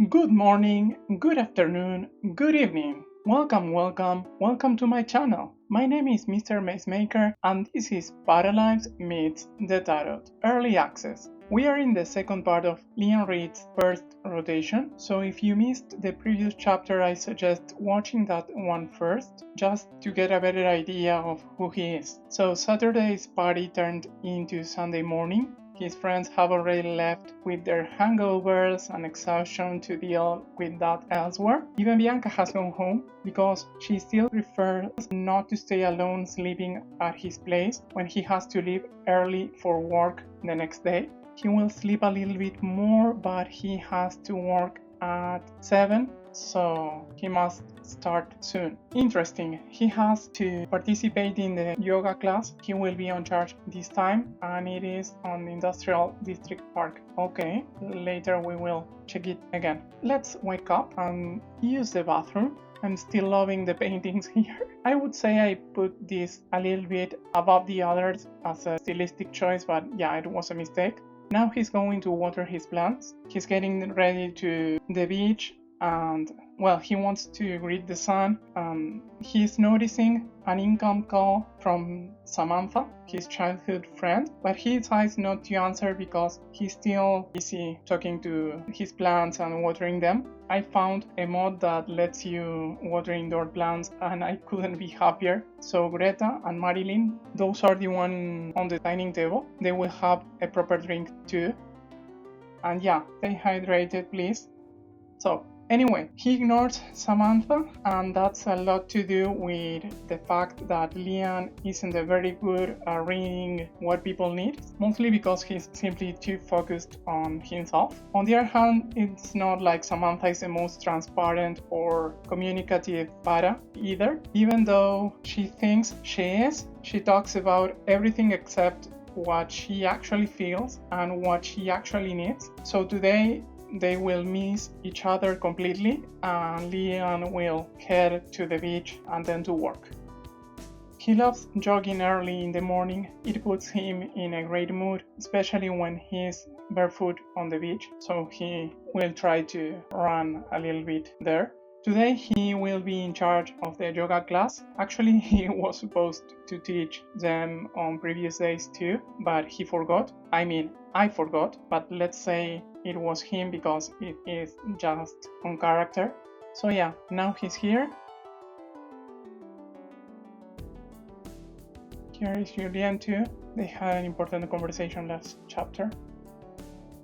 Good morning, good afternoon, good evening. Welcome to my channel. My name is Mr. Macemaker and this is Paralives Meets the Tarot Early Access. We are in the second part of Lian Reed's first rotation, so if you missed the previous chapter I suggest watching that one first, just to get a better idea of who he is. So Saturday's party turned into Sunday morning. His friends have already left with their hangovers and exhaustion to deal with that elsewhere. Even Bianca has gone home because she still prefers not to stay alone sleeping at his place when he has to leave early for work the next day. He will sleep a little bit more, but he has to work at 7, so he must start soon. Interesting, he has to participate in the yoga class. He will be on charge this time and it is on the Industrial District Park. Okay, later we will check it again. Let's wake up and use the bathroom. I'm still loving the paintings here. I would say I put this a little bit above the others as a stylistic choice, but yeah, it was a mistake. Now he's going to water his plants. He's getting ready to the beach and, well, he wants to greet the sun. He's noticing an income call from Samantha, his childhood friend, but he decides not to answer because he's still busy talking to his plants and watering them. I found a mod that lets you water indoor plants and I couldn't be happier. So Greta and Marilyn, those are the one on the dining table. They will have a proper drink too. And yeah, stay hydrated please. So anyway, he ignores Samantha, and that's a lot to do with the fact that Lian isn't very good at reading what people need, mostly because he's simply too focused on himself. On the other hand, it's not like Samantha is the most transparent or communicative para either. Even though she thinks she is, she talks about everything except what she actually feels and what she actually needs. So today, they will miss each other completely and Lian will head to the beach and then to work. He loves jogging early in the morning. It puts him in a great mood, especially when he's barefoot on the beach, so he will try to run a little bit there. Today he will be in charge of the yoga class. Actually, he was supposed to teach them on previous days too, but he forgot. I forgot, but let's say it was him because it is just on character. So yeah, now he's here. Here is Julian too. They had an important conversation last chapter.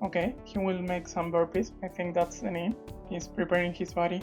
Okay, he will make some burpees. I think that's the name. He's preparing his body.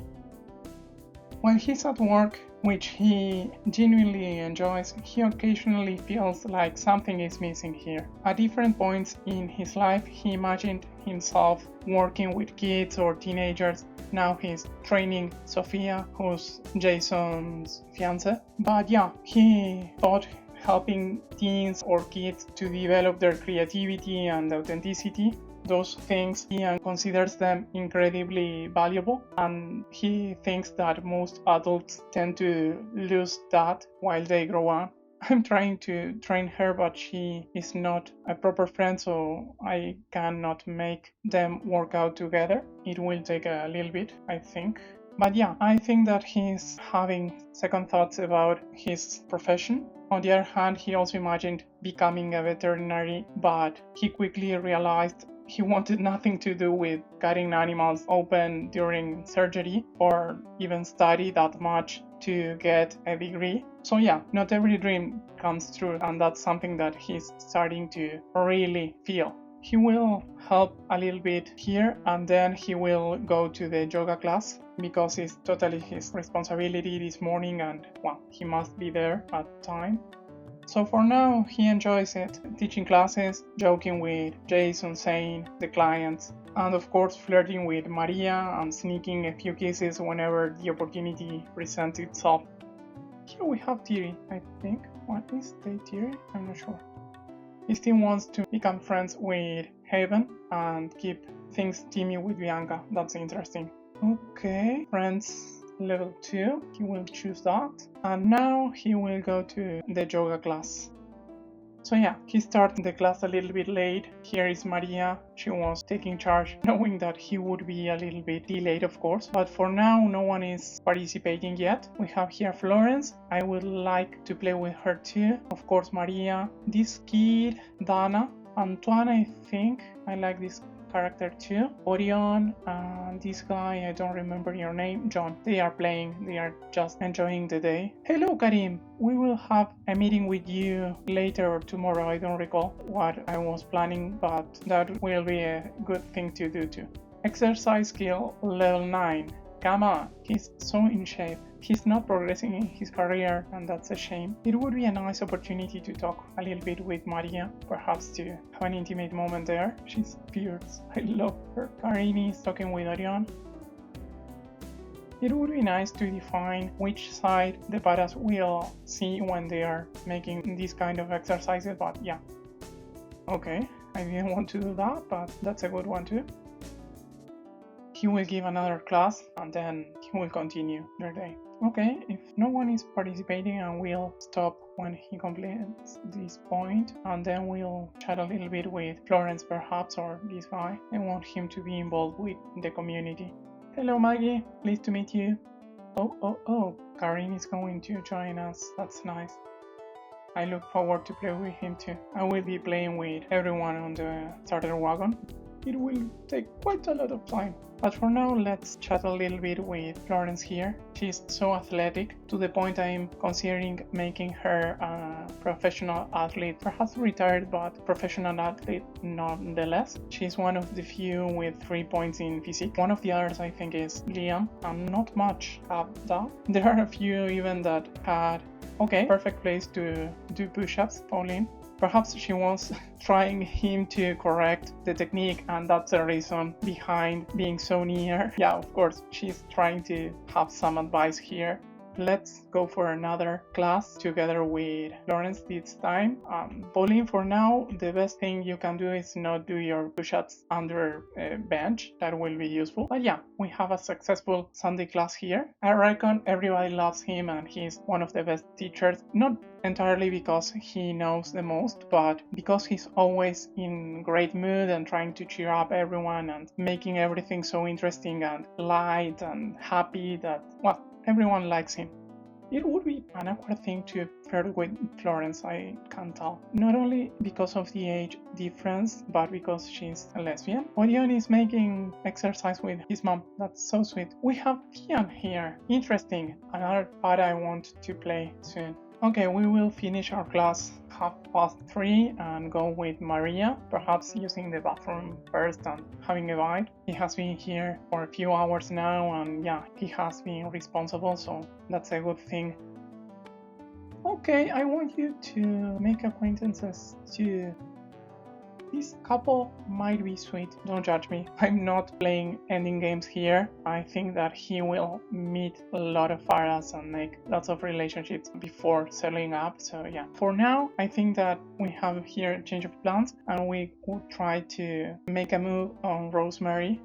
When he's at work, which he genuinely enjoys, he occasionally feels like something is missing here. At different points in his life, he imagined himself working with kids or teenagers. Now he's training Sophia, who's Jason's fiancée. But yeah, he thought helping teens or kids to develop their creativity and authenticity, those things, Ian considers them incredibly valuable, and he thinks that most adults tend to lose that while they grow up. I'm trying to train her, but she is not a proper friend, so I cannot make them work out together. It will take a little bit, I think. But yeah, I think that he's having second thoughts about his profession. On the other hand, he also imagined becoming a veterinary, but he quickly realized he wanted nothing to do with cutting animals open during surgery or even study that much to get a degree. So yeah, not every dream comes true, and that's something that he's starting to really feel. He will help a little bit here and then he will go to the yoga class because it's totally his responsibility this morning and well, he must be there at time. So for now, he enjoys it, teaching classes, joking with Jason, Zane, the clients, and of course flirting with Maria and sneaking a few kisses whenever the opportunity presents itself. Here we have Thierry, I think. What is the Thierry? I'm not sure. He still wants to become friends with Haven and keep things steamy with Bianca. That's interesting. Okay, friends. Level 2, he will choose that, and now he will go to the yoga class. So yeah, he started the class a little bit late. Here is Maria. She was taking charge, knowing that he would be a little bit delayed, of course. But for now, no one is participating yet. We have here Florence. I would like to play with her too. Of course, Maria. This kid, Dana. Antoine, I think. I like this character too. Orion and this guy, I don't remember your name, John. They are playing, they are just enjoying the day. Hello Karim, we will have a meeting with you later or tomorrow. I don't recall what I was planning, but that will be a good thing to do too. Exercise skill level 9. Come on, he's so in shape. He's not progressing in his career, and that's a shame. It would be a nice opportunity to talk a little bit with Maria, perhaps to have an intimate moment there. She's fierce. I love her. Karin is talking with Orion. It would be nice to define which side the badass will see when they are making these kind of exercises, but yeah. Okay, I didn't want to do that, but that's a good one too. He will give another class and then he will continue their day. Okay, if no one is participating, and we'll stop when he completes this point, and then we'll chat a little bit with Florence perhaps, or this guy. I want him to be involved with the community. Hello Maggie, pleased to meet you. Oh, Karin is going to join us, that's nice. I look forward to play with him too. I will be playing with everyone on the starter wagon. It will take quite a lot of time. But for now, let's chat a little bit with Florence here. She's so athletic, to the point I'm considering making her a professional athlete. Perhaps retired, but professional athlete nonetheless. She's one of the few with 3 points in physique. One of the others I think is Lian, and not much have that. There are a few even that had, okay, perfect place to do push-ups, Pauline. Perhaps she was trying him to correct the technique, and that's the reason behind being so near. Yeah, of course, she's trying to have some advice here. Let's go for another class together with Florence this time. Pauline, for now, the best thing you can do is not do your push-ups under a bench. That will be useful. But yeah, we have a successful Sunday class here. I reckon everybody loves him, and he's one of the best teachers. Not entirely because he knows the most, but because he's always in great mood and trying to cheer up everyone and making everything so interesting and light and happy that, well, everyone likes him. It would be an awkward thing to flirt with Florence, I can tell. Not only because of the age difference, but because she's a lesbian. Orion is making exercise with his mom. That's so sweet. We have Lian here. Interesting. Another part I want to play soon. Okay, we will finish our class 3:30 and go with Maria, perhaps using the bathroom first and having a bite. He has been here for a few hours now, and yeah, he has been responsible, so that's a good thing. Okay, I want you to make acquaintances too. This couple might be sweet, don't judge me. I'm not playing ending games here. I think that he will meet a lot of faras and make lots of relationships before settling up, so yeah. For now, I think that we have here a change of plans, and we would try to make a move on Rosemary.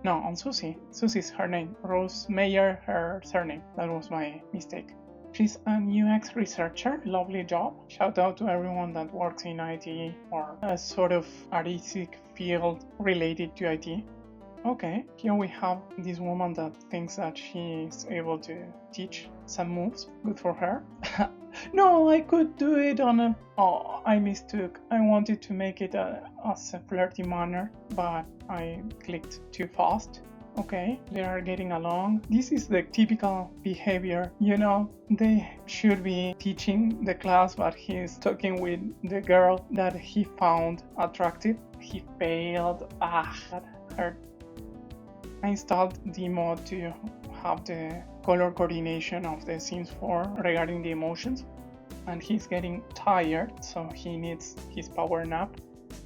No, on Susie. Susie's her name. Rose Mayer, her surname. That was my mistake. She's an UX researcher, lovely job. Shout out to everyone that works in IT or a sort of artistic field related to IT. Okay, here we have this woman that thinks that she is able to teach some moves. Good for her. No, I could do it on a... Oh, I mistook. I wanted to make it as a flirty manner, but I clicked too fast. Okay, they are getting along. This is the typical behavior, you know, they should be teaching the class, but he's talking with the girl that he found attractive. He failed. That hurt. I installed the mod to have the color coordination of the Sims 4 regarding the emotions, and he's getting tired, so he needs his power nap.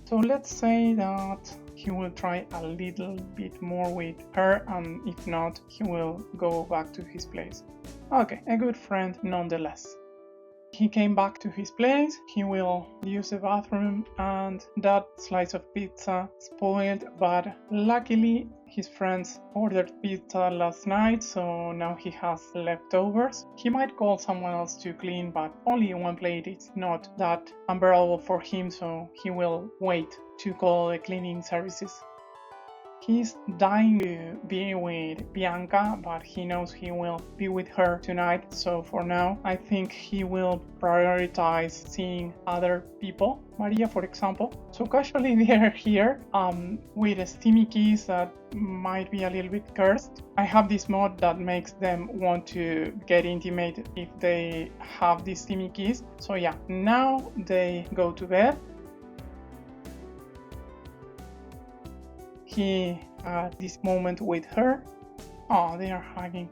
So let's say that he will try a little bit more with her, and if not, he will go back to his place. Okay, a good friend nonetheless. He came back to his place, he will use the bathroom, and that slice of pizza spoiled, but luckily his friends ordered pizza last night, so now he has leftovers. He might call someone else to clean, but only one plate is not that unbearable for him, so he will wait to call the cleaning services. He's dying to be with Bianca, but he knows he will be with her tonight, so for now I think he will prioritize seeing other people, Maria for example. So casually they're here with steamy keys that might be a little bit cursed. I have this mod that makes them want to get intimate if they have these steamy keys. So yeah, now they go to bed. He had this moment with her. Oh, they are hugging.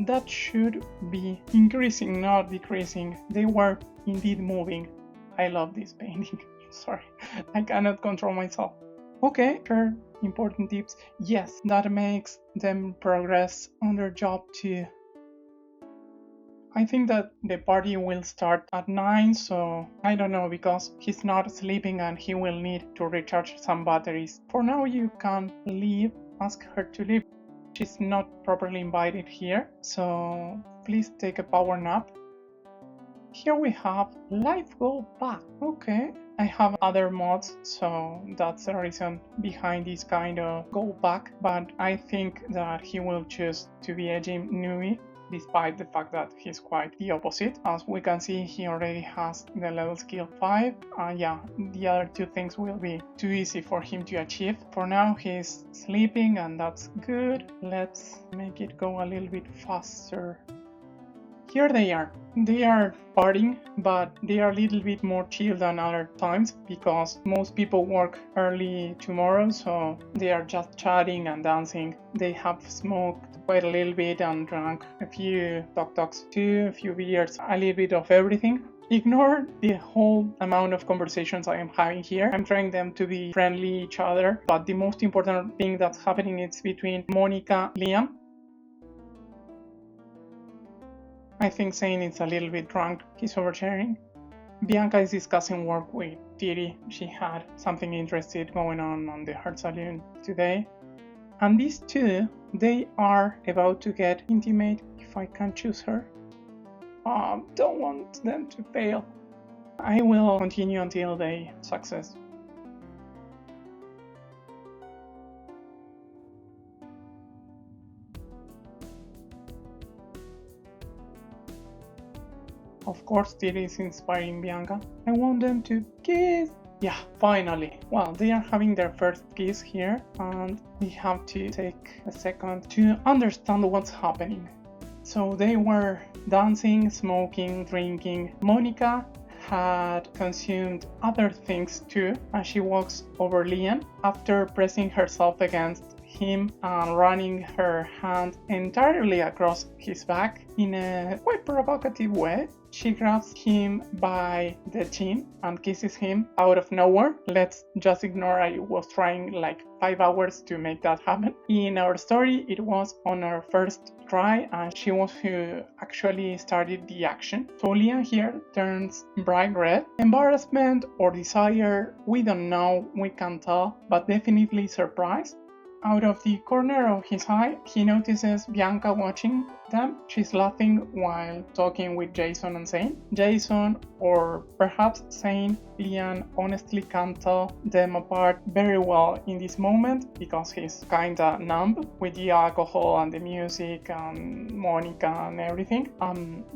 That should be increasing, not decreasing. They were indeed moving. I love this painting. Sorry, I cannot control myself. Okay, sure, important tips. Yes, that makes them progress on their job too. I think that the party will start at 9, so I don't know, because he's not sleeping and he will need to recharge some batteries. For now you can leave, ask her to leave. She's not properly invited here, so please take a power nap. Here we have life go back. Okay, I have other mods, so that's the reason behind this kind of go back, but I think that he will choose to be a gym newbie, despite the fact that he's quite the opposite. As we can see, he already has the level skill 5, and yeah, the other two things will be too easy for him to achieve. For now he's sleeping and that's good. Let's make it go a little bit faster. Here they are partying, but they are a little bit more chill than other times because most people work early tomorrow, so they are just chatting and dancing. They have smoked quite a little bit and drank a few tok-toks too, a few beers, a little bit of everything. Ignore the whole amount of conversations I am having here. I'm trying them to be friendly each other, but the most important thing that's happening is between Monica and Lian. I think Zane is a little bit drunk, he's oversharing. Bianca is discussing work with Tiri. She had something interesting going on the hair salon today. And these two, they are about to get intimate if I can choose her. Don't want them to fail. I will continue until they success. Of course, Tiri is inspiring Bianca. I want them to kiss. Yeah, finally. Well, they are having their first kiss here, and we have to take a second to understand what's happening. So they were dancing, smoking, drinking. Monica had consumed other things too, and she walks over Lian after pressing herself against him and running her hand entirely across his back in a quite provocative way. She grabs him by the chin and kisses him out of nowhere. Let's just ignore I was trying like 5 hours to make that happen. In our story, it was on our first try and she was who actually started the action. So Lian here turns bright red. Embarrassment or desire, we don't know, we can't tell, but definitely surprise. Out of the corner of his eye, he notices Bianca watching them. She's laughing while talking with Jason and Zane. Jason, or perhaps Zane, Lian honestly can't tell them apart very well in this moment because he's kinda numb with the alcohol and the music and Monica and everything.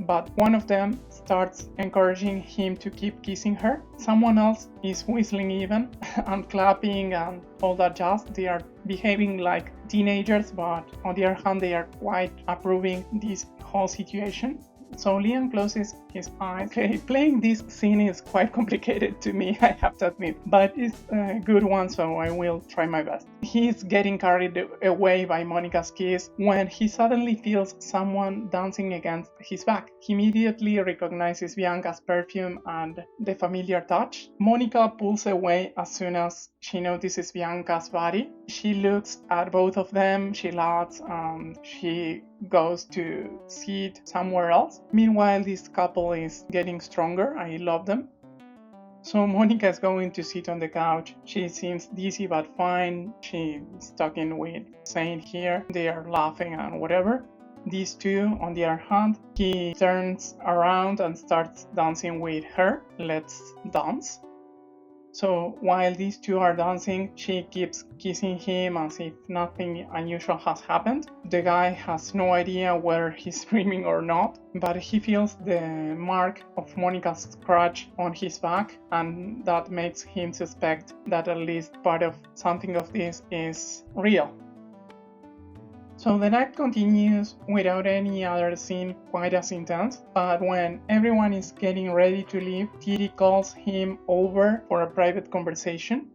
But one of them starts encouraging him to keep kissing her. Someone else is whistling even and clapping and all that jazz. They are behaving like teenagers, but on the other hand they are quite approving this whole situation. So Lian closes his eyes. Okay, playing this scene is quite complicated to me, I have to admit, but it's a good one, so I will try my best. He's getting carried away by Monica's kiss when he suddenly feels someone dancing against his back. He immediately recognizes Bianca's perfume and the familiar touch. Monica pulls away as soon as she notices Bianca's body. She looks at both of them, she laughs, and she goes to sit somewhere else. Meanwhile, this couple is getting stronger. I love them. So Monica is going to sit on the couch. She seems dizzy but fine. She's talking with Saint here. They are laughing and whatever. These two, on the other hand, he turns around and starts dancing with her. Let's dance. So while these two are dancing, she keeps kissing him as if nothing unusual has happened. The guy has no idea whether he's screaming or not, but he feels the mark of Monica's scratch on his back, and that makes him suspect that at least part of something of this is real. So the night continues without any other scene quite as intense, but when everyone is getting ready to leave, Tiri calls him over for a private conversation.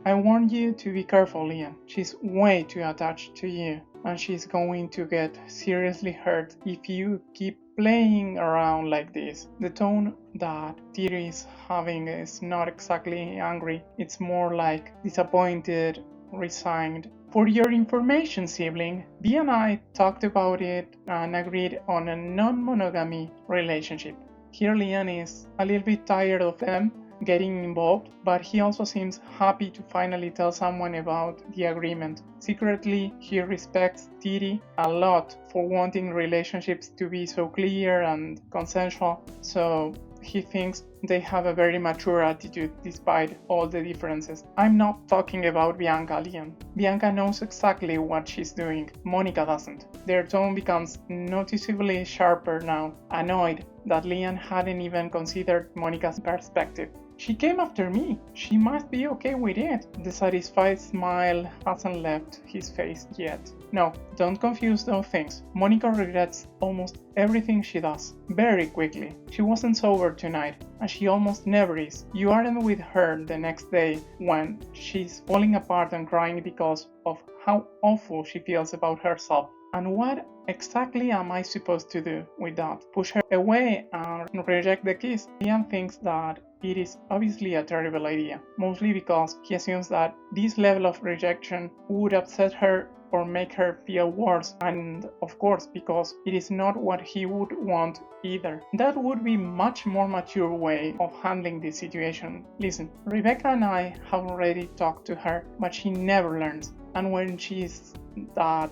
I warn you to be careful, Lian. She's way too attached to you, and she's going to get seriously hurt if you keep playing around like this. The tone that Tiri is having is not exactly angry, it's more like disappointed, resigned. For your information, sibling, B and I talked about it and agreed on a non-monogamy relationship. Here Lian is a little bit tired of them getting involved, but he also seems happy to finally tell someone about the agreement. Secretly, he respects Tiri a lot for wanting relationships to be so clear and consensual, so he thinks they have a very mature attitude despite all the differences. I'm not talking about Bianca, Lian. Bianca knows exactly what she's doing. Monica doesn't. Their tone becomes noticeably sharper now, annoyed that Lian hadn't even considered Monica's perspective. She came after me. She must be okay with it. The satisfied smile hasn't left his face yet. No, don't confuse those things. Monica regrets almost everything she does, very quickly. She wasn't sober tonight, and she almost never is. You aren't with her the next day when she's falling apart and crying because of how awful she feels about herself. And what exactly am I supposed to do with that? Push her away and reject the kiss? Lian thinks that it is obviously a terrible idea, mostly because he assumes that this level of rejection would upset her or make her feel worse, and of course because it is not what he would want either. That would be much more mature way of handling this situation. Listen, Rebecca and I have already talked to her, but she never learns, and when she's that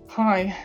high,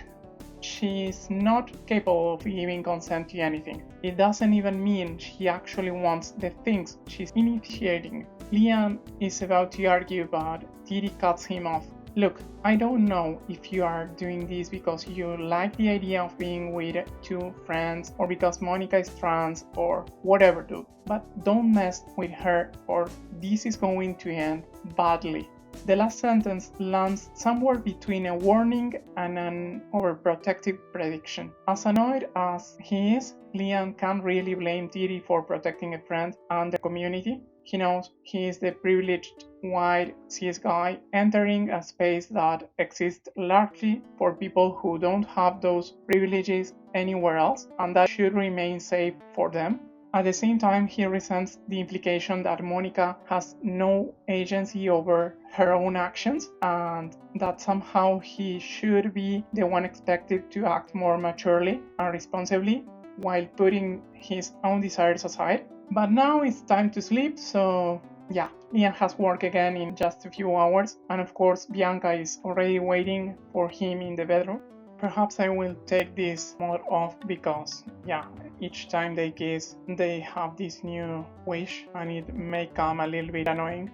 she's not capable of giving consent to anything. It doesn't even mean she actually wants the things she's initiating. Lian is about to argue, but Tiri cuts him off. Look, I don't know if you are doing this because you like the idea of being with two friends or because Monica is trans or whatever, dude. But don't mess with her or this is going to end badly. The last sentence lands somewhere between a warning and an overprotective prediction. As annoyed as he is, Lian can't really blame Tiri for protecting a friend and the community. He knows he is the privileged white cis guy entering a space that exists largely for people who don't have those privileges anywhere else, and that should remain safe for them. At the same time, he resents the implication that Monica has no agency over her own actions and that somehow he should be the one expected to act more maturely and responsibly while putting his own desires aside. But now it's time to sleep, so yeah, Lian has work again in just a few hours, and of course Bianca is already waiting for him in the bedroom. Perhaps I will take this mode off because, yeah, each time they kiss, they have this new wish and it may come a little bit annoying.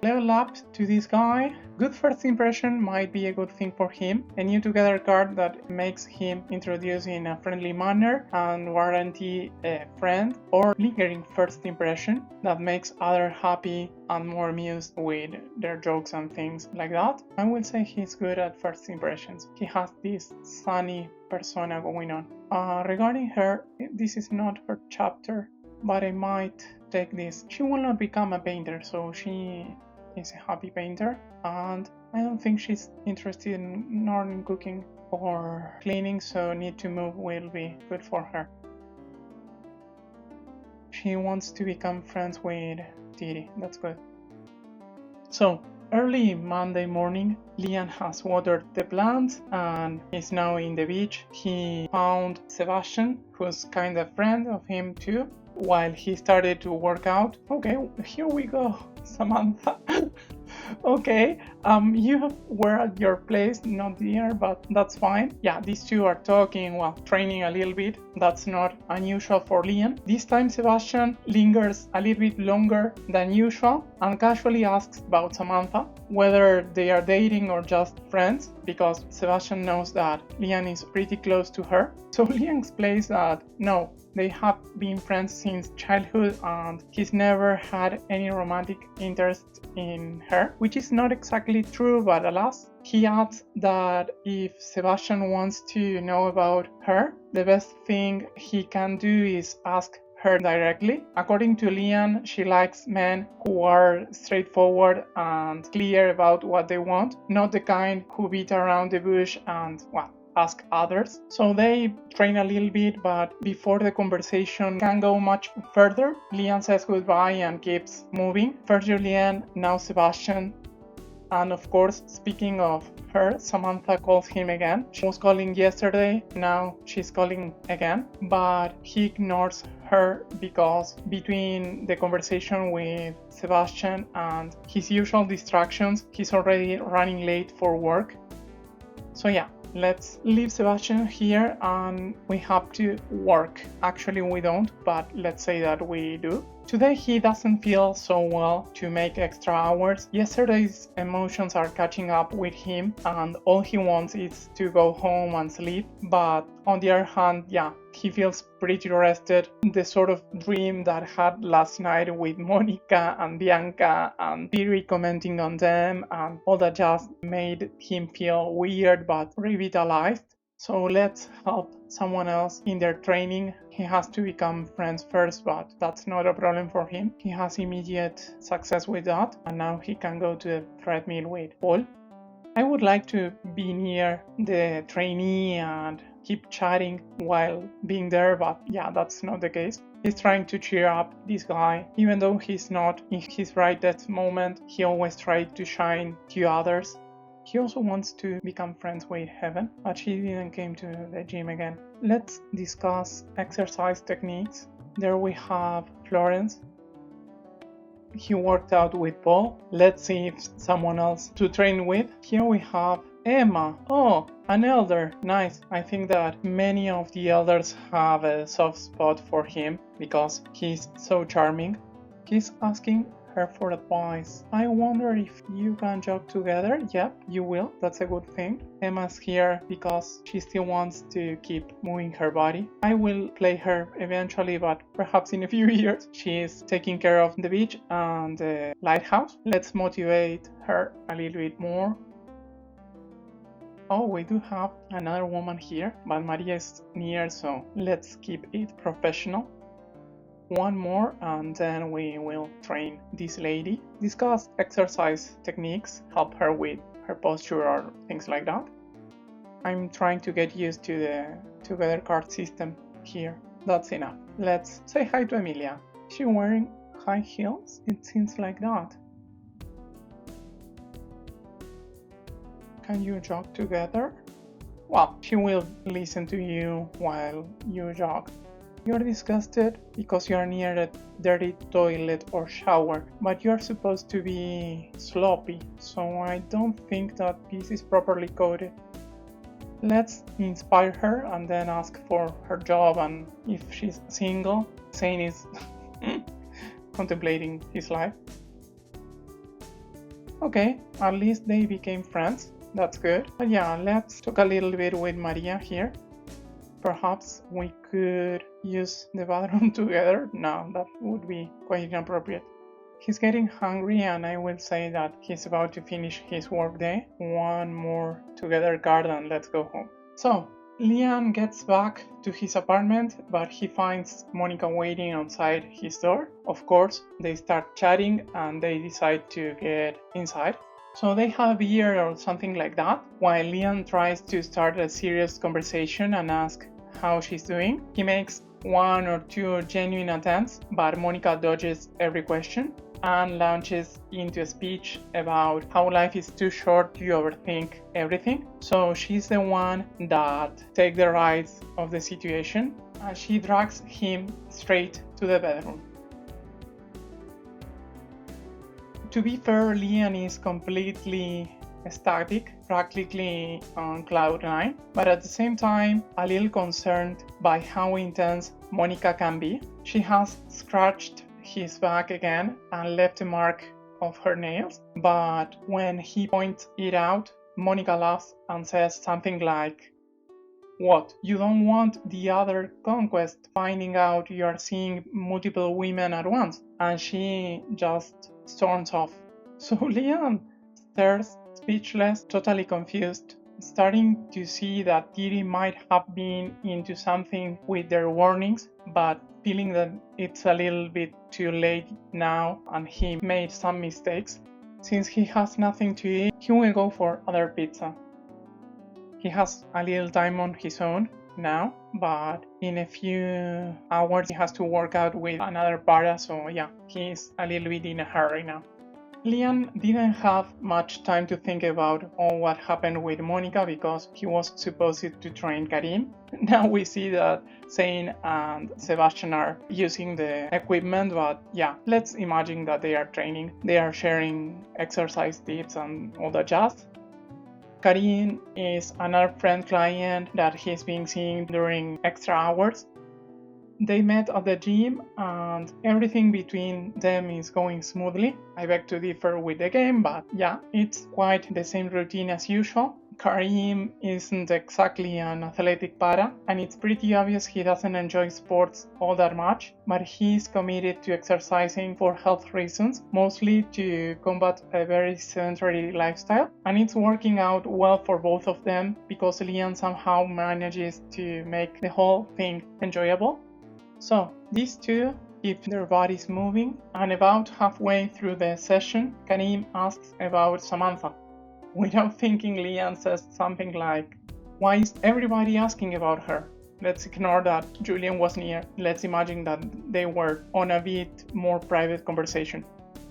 Level up to this guy. Good first impression might be a good thing for him. A new together card that makes him introduce in a friendly manner and warranty a friend, or lingering first impression that makes others happy and more amused with their jokes and things like that. I will say he's good at first impressions. He has this sunny persona going on. Regarding her, this is not her chapter, but I might take this. She will not become a painter, so she is a happy painter, and I don't think she's interested in cooking or cleaning, so need to move will be good for her. she wants to become friends with Tiri. That's good. So, early Monday morning, Lian has watered the plants and is now in the beach. He found Sebastian, who's kind of friend of him too, while he started to work out. Okay, here we go, Samantha. Okay, you were at your place, not here, but that's fine. Yeah, these two are talking while training a little bit. That's not unusual for Lian. This time Sebastian lingers a little bit longer than usual and casually asks about Samantha, whether they are dating or just friends, because Sebastian knows that Lian is pretty close to her. So Lian explains that no, they have been friends since childhood and he's never had any romantic interest in her, which is not exactly true, but alas. He adds that if Sebastian wants to know about her, the best thing he can do is ask her directly. According to Lian, she likes men who are straightforward and clear about what they want, not the kind who beat around the bush and, well, ask others. So they train a little bit, but before the conversation can go much further, Lian says goodbye and keeps moving. First Julian, now Sebastian. And of course, speaking of her, Samantha calls him again. She was calling yesterday, now she's calling again, but he ignores her because between the conversation with Sebastian and his usual distractions, he's already running late for work. So yeah, let's leave Sebastian here and we have to work. Actually we don't, but let's say that we do. Today he doesn't feel so well to make extra hours. Yesterday's emotions are catching up with him and all he wants is to go home and sleep. But on the other hand, yeah, he feels pretty rested. The sort of dream that had last night with Monica and Bianca and Piri commenting on them and all that just made him feel weird but revitalized. So let's help someone else in their training. He has to become friends first, but that's not a problem for him. He has immediate success with that, and now he can go to the treadmill with Paul. I would like to be near the trainee and keep chatting while being there, but yeah, that's not the case. He's trying to cheer up this guy. Even though he's not in his brightest moment, he always tries to shine to others. He also wants to become friends with Heaven, but she didn't come to the gym again. Let's discuss exercise techniques. There we have Florence. He worked out with Paul. Let's see if someone else to train with. Here we have Emma. Oh, an elder. Nice. I think that many of the elders have a soft spot for him because he's so charming. He's asking her for advice. I wonder if you can jog together. Yep, you will. That's a good thing. Emma's here because she still wants to keep moving her body. I will play her eventually, but perhaps in a few years. She is taking care of the beach and the lighthouse. Let's motivate her a little bit more. Oh, we do have another woman here, but Maria is near, so let's keep it professional. One more and then we will train this lady. Discuss exercise techniques, help her with her posture or things like that. I'm trying to get used to the together card system here. That's enough. Let's say hi to Emilia. Is she wearing high heels? It seems like that. Can you jog together? Well, she will listen to you while you jog. You're disgusted because you are near a dirty toilet or shower, but you are supposed to be sloppy, so I don't think that this is properly coded. Let's inspire her and then ask for her job and if she's single. Zane is contemplating his life. Okay, at least they became friends. That's good. But yeah, let's talk a little bit with Maria here. Perhaps we could use the bathroom together. No, that would be quite inappropriate. He's getting hungry and I will say that he's about to finish his work day. One more together card and let's go home. So, Lian gets back to his apartment, but he finds Monica waiting outside his door. Of course, they start chatting and they decide to get inside. So they have a beer or something like that, while Lian tries to start a serious conversation and ask how she's doing. He makes one or two genuine attempts, but Monica dodges every question and launches into a speech about how life is too short to overthink everything. So she's the one that takes the rights of the situation, and she drags him straight to the bedroom. To be fair, Lian is completely ecstatic, practically on cloud nine, but at the same time a little concerned by how intense Monica can be. She has scratched his back again and left a mark of her nails, but when he points it out, Monica laughs and says something like, "What, you don't want the other conquest finding out you are seeing multiple women at once?" And she just storms off. So Lian stares speechless, totally confused, starting to see that Didi might have been into something with their warnings, but feeling that it's a little bit too late now and he made some mistakes. Since he has nothing to eat, he will go for other pizza. He has a little time on his own now, but in a few hours he has to work out with another para, so yeah, he's a little bit in a hurry now. Lian didn't have much time to think about all what happened with Monica because he was supposed to train Karim. Now we see that Zayn and Sebastian are using the equipment, but yeah, let's imagine that they are training. They are sharing exercise tips and all that jazz. Karim is another friend client that he's been seeing during extra hours. They met at the gym and everything between them is going smoothly. I beg to differ with the game, but yeah, it's quite the same routine as usual. Karim isn't exactly an athletic para, and it's pretty obvious he doesn't enjoy sports all that much, but he's committed to exercising for health reasons, mostly to combat a very sedentary lifestyle, and it's working out well for both of them because Lian somehow manages to make the whole thing enjoyable. So these two keep their bodies moving, and about halfway through the session, Karim asks about Samantha. Without thinking, Lian says something like, "Why is everybody asking about her? Let's ignore that Julian was near. Let's imagine that they were on a bit more private conversation."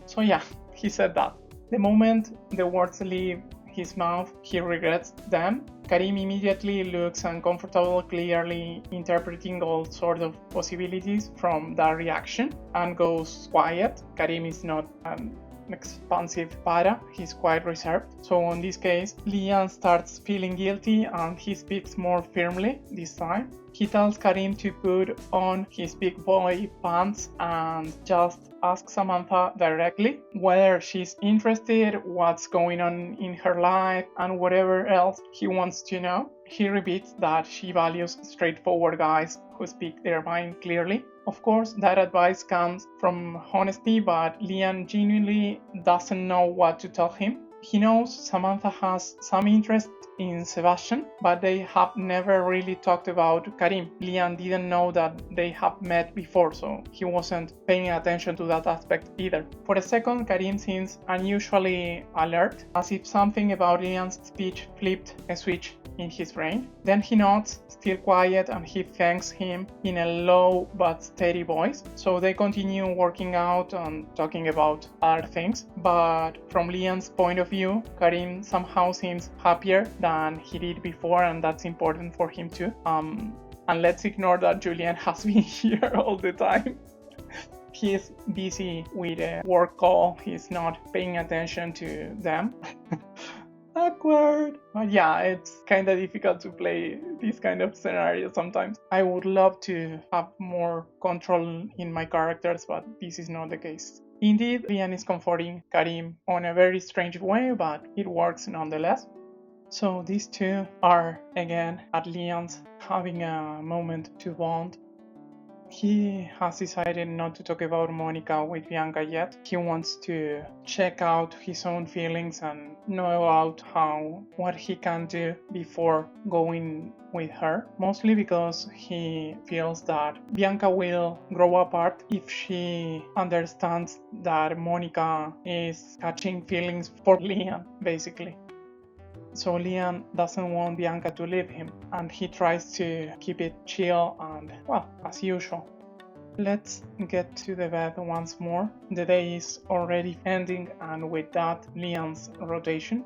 So yeah, he said that. The moment the words leave his mouth, he regrets them. Karim immediately looks uncomfortable, clearly interpreting all sorts of possibilities from that reaction, and goes quiet. Karim is not an expansive para, he's quite reserved. So in this case, Lian starts feeling guilty and he speaks more firmly this time. He tells Karim to put on his big boy pants and just ask Samantha directly whether she's interested, what's going on in her life, and whatever else he wants to know. He repeats that she values straightforward guys who speak their mind clearly. Of course, that advice comes from honesty, but Lian genuinely doesn't know what to tell him. He knows Samantha has some interest in Sebastian, but they have never really talked about Karim. Lian didn't know that they have met before, so he wasn't paying attention to that aspect either. For a second, Karim seems unusually alert, as if something about Lian's speech flipped a switch in his brain. Then he nods, still quiet, and he thanks him in a low but steady voice. So they continue working out and talking about other things, but from Lian's point of view, Karim somehow seems happier than he did before, and that's important for him too. And let's ignore that Julian has been here all the time. He's busy with a work call, he's not paying attention to them. Awkward. But yeah, it's kind of difficult to play this kind of scenario sometimes. I would love to have more control in my characters, but this is not the case. Indeed, Lian is comforting Karim on a very strange way, but it works nonetheless. So these two are again at Lian's, having a moment to bond. He has decided not to talk about Monica with Bianca yet. He wants to check out his own feelings and know out what he can do before going with her, mostly because he feels that Bianca will grow apart if she understands that Monica is catching feelings for Lian, basically. So Lian doesn't want Bianca to leave him, and he tries to keep it chill and, well, as usual. Let's get to the bed once more. The day is already ending, and with that, Lian's rotation.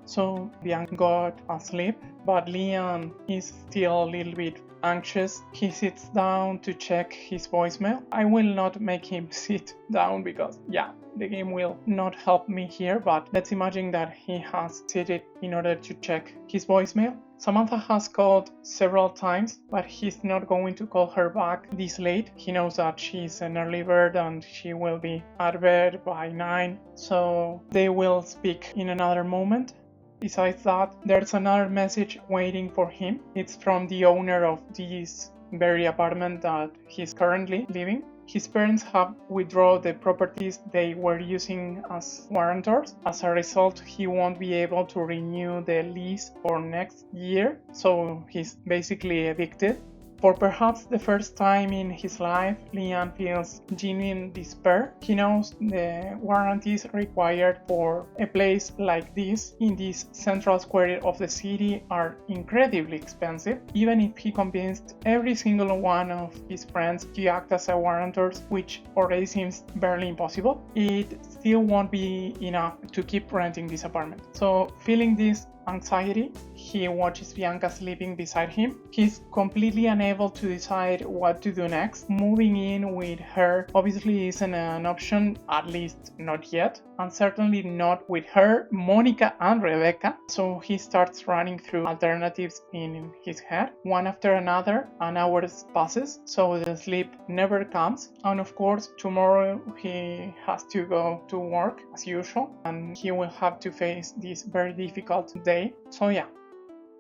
So Bianca got asleep, but Lian is still a little bit anxious. He sits down to check his voicemail. I will not make him sit down because, yeah, the game will not help me here, but let's imagine that he has seated in order to check his voicemail. Samantha has called several times, but he's not going to call her back this late. He knows that she's an early bird and she will be at bed by 9, so they will speak in another moment. Besides that, there's another message waiting for him. It's from the owner of this very apartment that he's currently living. His parents have withdrawn the properties they were using as warrantors. As a result, he won't be able to renew the lease for next year, so he's basically evicted. For perhaps the first time in his life, Lian feels genuine despair. He knows the warranties required for a place like this in this central square of the city are incredibly expensive. Even if he convinced every single one of his friends to act as a warrantors, which already seems barely impossible, it still won't be enough to keep renting this apartment. So feeling this anxiety, he watches Bianca sleeping beside him. He's completely unable to decide what to do next. Moving in with her obviously isn't an option, at least not yet, and certainly not with her, Monica, and Rebecca. So he starts running through alternatives in his head. One after another, an hour passes, so the sleep never comes. And of course, tomorrow he has to go to work as usual, and he will have to face this very difficult day. So yeah,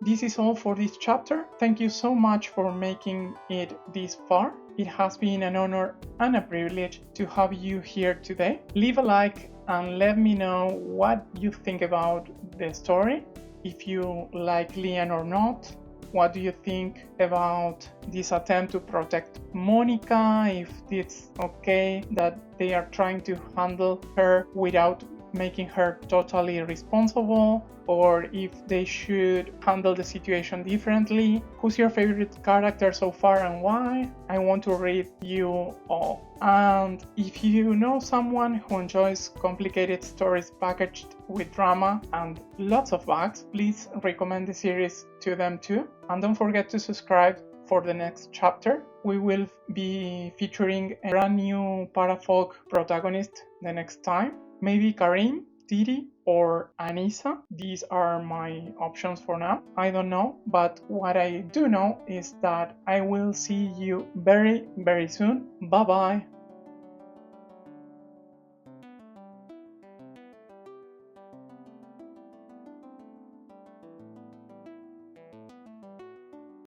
this is all for this chapter. Thank you so much for making it this far. It has been an honor and a privilege to have you here today. Leave a like and let me know what you think about the story, if you like Lian or not. What do you think about this attempt to protect Monica, if it's okay that they are trying to handle her without making her totally responsible, or if they should handle the situation differently? Who's your favorite character so far and why? I want to read you all. And if you know someone who enjoys complicated stories packaged with drama and lots of bugs, please recommend the series to them too. And don't forget to subscribe for the next chapter. We will be featuring a brand new parafolk protagonist the next time. Maybe Karim, Didi, or Anissa. These are my options for now. I don't know, but what I do know is that I will see you very, very soon. Bye bye.